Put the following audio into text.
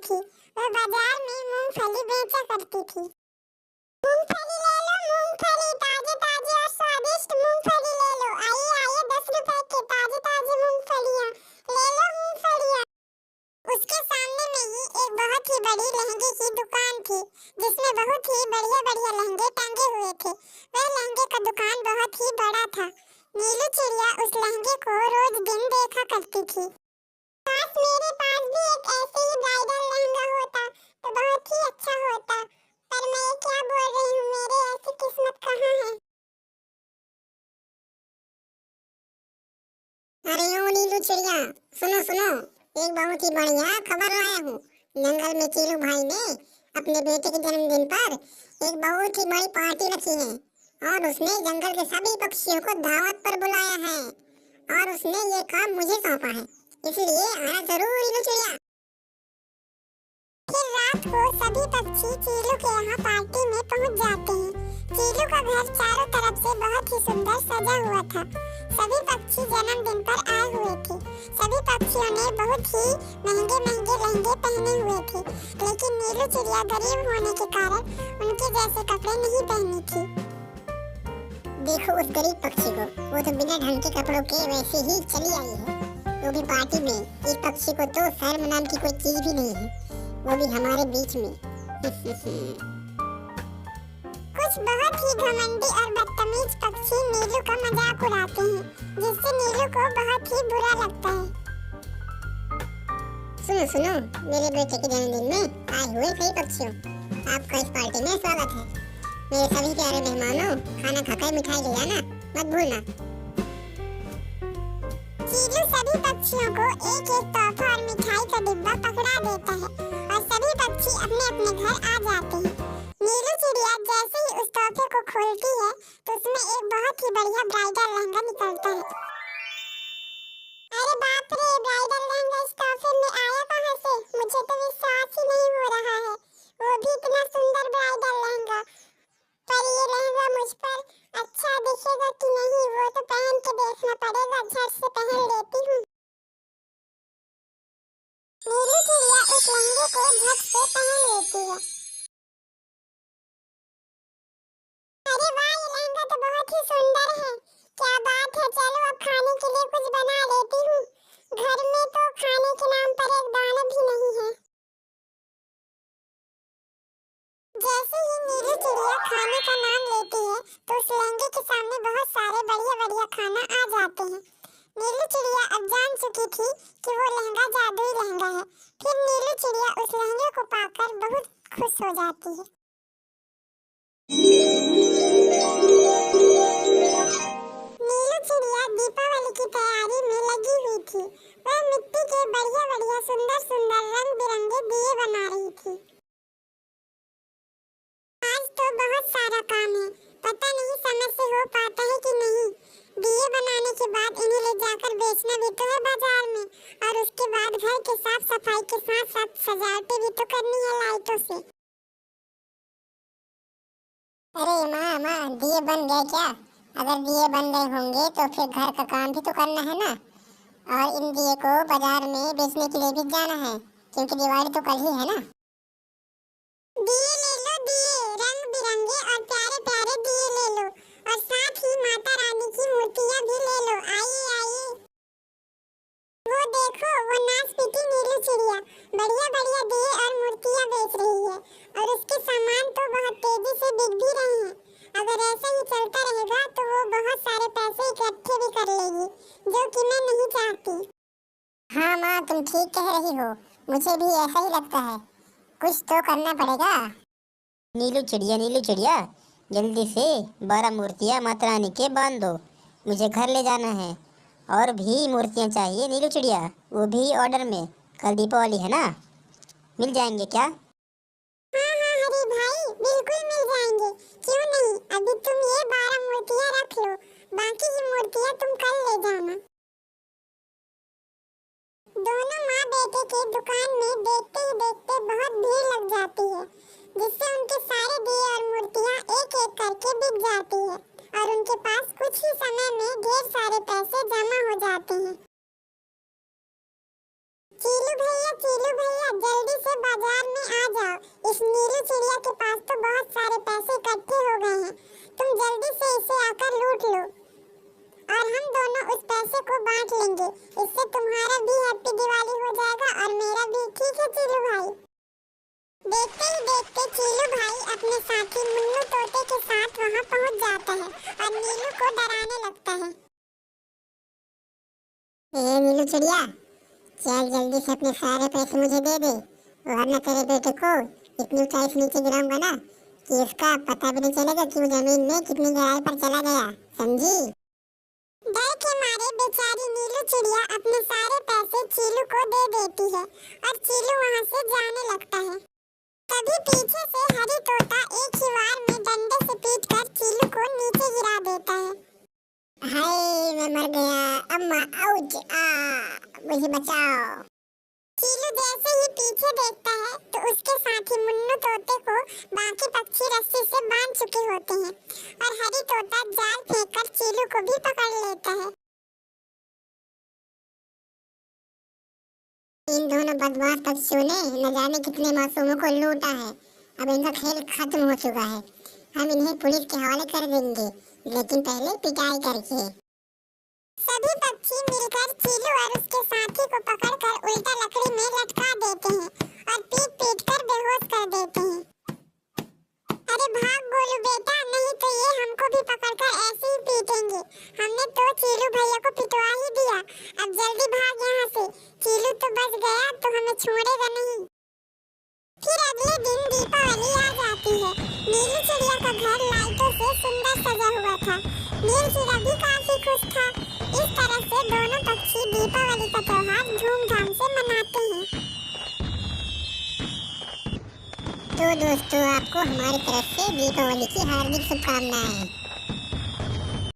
थी। वह बाजार में मूंगफली बेचा करती थी। मूंगफली ले लो, मूंगफली ताजे ताजे और स्वादिष्ट मूंगफली ले लो। आइए आइए 10 रुपए के ताजे ताजे मूंगफलियां ले लो, मूंगफलियां। उसके सामने में ही एक बहुत ही बड़ी लहंगे की दुकान थी, जिसमें बहुत ही बढ़िया बढ़िया लहंगे टंगे हुए थे। वह लहंगे का दुकान बहुत ही बड़ा था। नीलू चिड़िया उस लहंगे को रोज दिन देखा करती थी। काश मेरे पास भी एक ऐसे ही ब्राइडल लहंगा होता तो बहुत ही अच्छा होता, पर मैं क्या बोल रही हूँ, मेरे ऐसी किस्मत कहाँ है। अरे ओ नीलू चिड़िया, सुनो सुनो, एक बहुत ही बढ़िया खबर लाया हूँ। जंगल में चीलू भाई ने अपने बेटे के जन्मदिन पर एक बहुत ही बड़ी पार्टी रखी है और उसने जंगल के सभी पक्षियों को दावत पर बुलाया है और उसने ये काम मुझे सौंपा है, इसलिए आना जरूर नीलू चिड़िया। फिर रात को सभी पक्षी चीलू के यहाँ पार्टी में पहुँच जाते हैं। चीलू का घर चारों तरफ से बहुत ही सुंदर सजा हुआ था। सभी पक्षी जन्मदिन पर आए हुए थे। सभी पक्षियों ने बहुत ही महंगे महंगे लहंगे पहने हुए थे, लेकिन नीलू चिड़िया गरीब होने के कारण उनके जैसे कपड़े नहीं पहनी थी। देखो उस गरीब पक्षी को, वो तो बिना ढंग के कपड़ों के वैसे ही चली आई है, वो भी पार्टी में। इस पक्षी को तो शर्म नाम की कोई चीज भी नहीं है, वो भी हमारे बीच में। कुछ बहुत ही घमंडी और बदतमीज पक्षी नीलू का मजाक उड़ाते हैं, जिससे नीलू को बहुत ही बुरा लगता है। सुनो सुनो, मेरे बेटे के जन्मदिन में आए हुए सभी पक्षियों, आपका इस पार्टी में स्वागत है। मेरे सभी प्यारे मेहमानों, खाना खाकर मिठाई ले जाना मत भूलना। चीलू सभी पक्षियों को एक एक तोहफा और मिठाई का डिब्बा पकड़ा देता है और सभी पक्षी अपने अपने घर आ जाते हैं। नीलू चिड़िया जैसे ही उस तोहफे को खोलती है तो उसमें एक बहुत ही बढ़िया ब्राइडल लहंगा निकलता है। अरे बाप रे, ब्राइडल लहंगा इस तोहफे में आया कहाँ से? मुझे तो विश्वास ही नहीं हो रहा है, वो भी इतना सुंदर ब्राइडल लहंगा। पर ये लहंगा मुझ पर अच्छा दिखेगा कि नहीं, वो तो पहन के देखना पड़ेगा। झट से पहन लेती हूँ। नीलू चिड़िया उस लहंगे को झट से पहन लेती है। अरे वाह, ये लहंगा तो बहुत ही सुंदर है। क्या बात है, चलो अब खाने के लिए कुछ बना लेती हूँ। घर में तो खाने के नाम पर एक दाना भी नहीं है। जैसे ही नीलू चिड़िया खाने का नाम लेती है तो उस लहंगे के सामने बहुत सारे बढ़िया बढ़िया खाना आ जाते हैं। नीलू चिड़िया अब जान चुकी थी कि वो लहंगा जादुई लहंगा है। फिर नीलू चिड़िया उस लहंगे को पाकर बहुत खुश हो जाती है। नीलू चिड़िया दीपावली की तैयारी में लगी हुई थी। वह मिट्टी के बढ़िया बढ़िया सुंदर सुंदर रंग बिरंगे दिए बना रही थी। आज तो बहुत सारा काम है, पता नहीं समय से हो पाता है कि नहीं। दिए बनाने के बाद इन्हें ले जाकर बेचना भी तो है बाजार में, और उसके बाद घर के साफ सफाई के साथ साथ सजावटें भी तो करनी है लाइटों से। अरे माँ, दिए बन गए क्या? अगर दिए बन गए होंगे तो फिर घर का काम भी तो करना है ना, और इन दिए को बाजार में बेचने के लिए भी जाना है, क्योंकि दिवाली तो कल ही है ना। दिए ले लो, दिए रंग बिरंगे और प्यारे प्यारे दिए ले लो, और साथ ही माता रानी की मूर्तियां भी ले लो। आइए आइए, वो देखो, वो नाचपीटी नीलू चिड़िया बढ़िया बढ़िया दिए और मूर्तियां बेच रही है, और उसके सामान तो बहुत तेजी से बिक भी रहे हैं। अगर ऐसा ही चलता रहेगा तो वो बहुत सारे पैसे इकट्ठे भी कर लेगी, जो कि मैं नहीं चाहती। हाँ माँ, तुम ठीक कह रही हो, मुझे भी ऐसा ही लगता है, कुछ तो करना पड़ेगा। नीलू चिड़िया, जल्दी से 12 मूर्तियाँ माता रानी के बांध दो, मुझे घर ले जाना है। और भी मूर्तियाँ चाहिए नीलू चिड़िया, वो भी ऑर्डर में। कल दीपावली है ना, मिल जाएंगे क्या? हाँ हाँ हरी भाई, बिल्कुल मिल जाएंगे, क्यों नहीं। अभी तुम ये 12 मूर्तियाँ रख लो, बाकी की मूर्तियाँ तुम कल ले जाना। दोनों माँ बेटे के दुकान में देखते ही देखते बहुत भीड़ लग जाती है, जिससे उनके सारे दिए और मूर्तियाँ एक एक करके बिक जाती है, और उनके पास कुछ ही समय में ढेर सारे पैसे जमा हो जाते हैं। चीलू भैया जल्दी से बाजार में आ जाओ। इस नीलू चिड़िया के पास तो बहुत सारे पैसे इकट्ठे हो गए हैं, तुम जल्दी से इसे आकर लूट लो और हम दोनों उस पैसे को बांट लेंगे। इससे तुम्हारा भी हैप्पी दिवाली हो जाएगा और मेरा भी। ठीक है चीलू भाई। देखते ही देखते चीलू भाई अपने साथी मुन्नू तोते के साथ वहां पहुंच जाता है और नीलू को डराने लगता है। नीलू चिड़िया, चल जल्दी से अपने सारे पैसे मुझे दे दे, वरना तेरे बेटे को इतनी ऊंचाई से नीचे गिराऊंगा ना कि इसका पता भी नहीं चलेगा कि वो जमीन में कितनी गहराई पर चला गया, समझी? डर के मारे बेचारी नीलू चिड़िया अपने सारे पैसे चीलू को दे देती है और चीलू वहां से जाने लगता है। तभी पीछे से हरी तोता एक ही वार में डंडे से पीटकर चीलू को नीचे गिरा देता है। हाय, मैं मर गया, अम्मा, आउच, मुझे बचाओ। चीलू जैसे ही पीछे देखता है तो उसके साथी मुन्नू तोते को बाकी पक्षी रस्सी से बांध चुके होते हैं और हरी तोता जाल फेंककर चीलू को भी पकड़ लेता है। इन दोनों बदमाश पक्षियों ने न जाने कितने मासूमों को लूटा है। अब इनका खेल खत्म हो चुका है। हम इन्हें पुलिस के हवाले कर देंगे, लेकिन पहले पिटाई करके। सभी पक्षी मिलकर चीलू और उसके साथी को पकड़कर उल्टा लकड़ी में लटका देते हैं और पीट पीट कर बेहोश कर देते हैं। अरे भाग गोलू बेटा, नहीं तो ये हमको भी पकड़कर ऐसे ही पीटेंगे। हमने तो चीलू भैया को पिटवा ही दिया, अब जल्दी भाग यहाँ से। चीलू तो बच गया तो हमें छोड़ेगा नहीं। फिर अगले दिन दीपावली आ जाती है। नीलू चिड़िया का घर लाइटों से सुंदर सजा हुआ था। नील चिड़िया भी काफी खुश था। इस तरह से दोनों पक्षी दीपावली का त्योहार धूमधाम से मनाते हैं। तो दोस्तों, आपको हमारी तरफ से दीपावली की हार्दिक शुभकामनाएं।